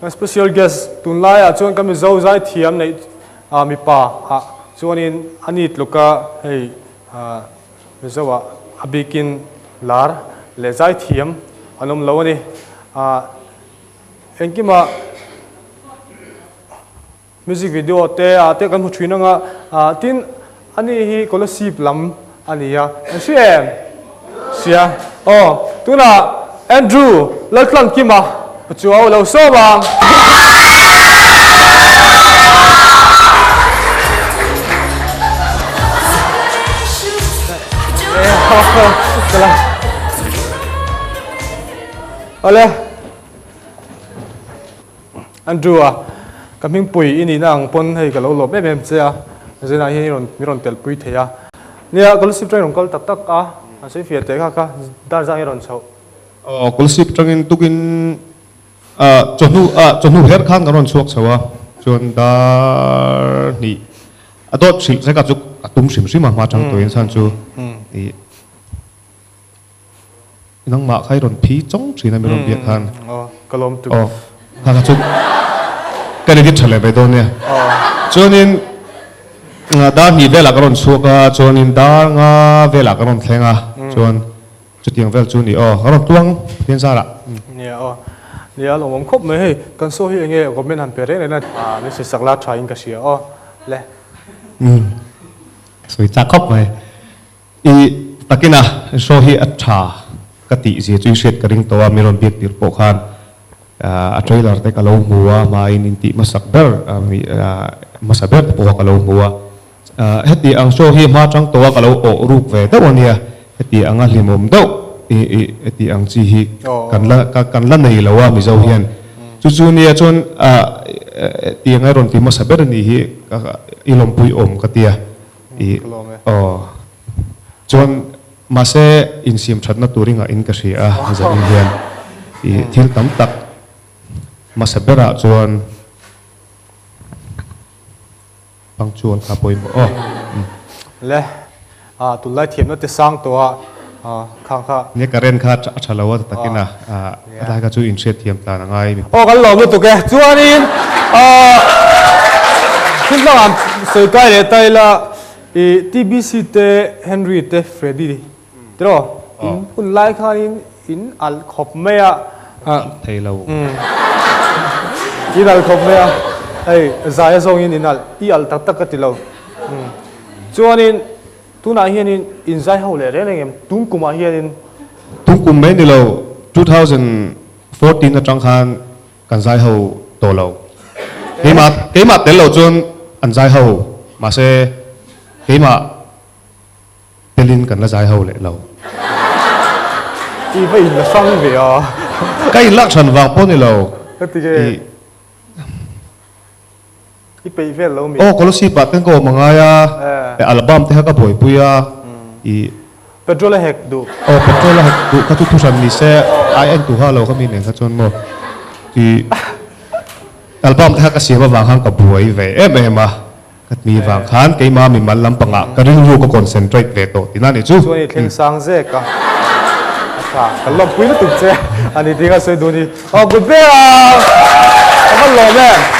special guest tun lai a chuan kami zo zai thiam nei mi pa chuanin anit luka hei mi zowa abikin lar le zai thiam anom lo ani enkima music video te kan hu thina nga tin ani hi scholarship lam ania sia tuna Andrew lalklan kima chuaw lo so bang ole Andrew kaming pui ini nang pon hei ka lo lo be mem cha zena hi miron tel pui theya nia scholarship train rong kal tak tak sei fia te ka dar jang ron chho scholarship train tukin chonu her khan ron chuak chawa chon dar ni adot sil se ka chu atum sim sim ma chang to in san chu ni nang ma khai ron phi chong china mi ron bia khan kalom tu ka chu cái này cái be do ne cho nên da ni ve la karon chuka cho nên da nga ve la karon thlenga chon chu tiang vel chu ni karon tuang tin sa la nia lo mom khop me he kan so hi nge government han pere na ni se sakla trying ka sia le soi cha khop mai i takina so hi atha kati je chui set ka ring to mi ron biak tir po khan a trailer te ka lo muwa ma in inti masakber masaber po ka lo muwa heti ang show hi ma chang to ka lo o ruk ve ta onia heti anga hlimom do heti ang chi hi kan la nei lawa mi zo hian chu chu nia chon ti ngai ron ti masaber ni hi ilom pui om ka tia chon ma se in sim thatna turinga in ka sia za in hian thil tam tak masabera chuan pangchuan kha poimo le tulai thiam na te sang to kha ne karen kha chalawa takina ala ka chu in set thiam ta na ngai mi kan lo lu tu ke chuanin tin la am sei kai le tai la TBC te Henry te Freddy tro kun lai kha in al khop me thei lo inal khop me ai zaya zong inal al tak tak ka ti lo chuanin tuna hian in zai ho le re ngem tung kuma hian tung kum me ni lo 2014 na chang khan kan zai ho to lo keima tel lo chun an zai ho ma se keima pelin kan la zai ho le lo i vai la sang ve kai lak chan wa po ni lo i pe ve lo mi scholarship pa ten ko mangaya album te ka boy puya petrol hek du petrol hek du ka tu san ni se in tu ha lo ka mi ne ka chon mo album te ka siwa wang hang ka boy ve ma ka mi wang khan ke ma mi mal lam panga ka ring ru ko concentrate ve to tinani chu so ni theng sang ze ka ka lo pui na tu che ani tinga se du ni good day lo me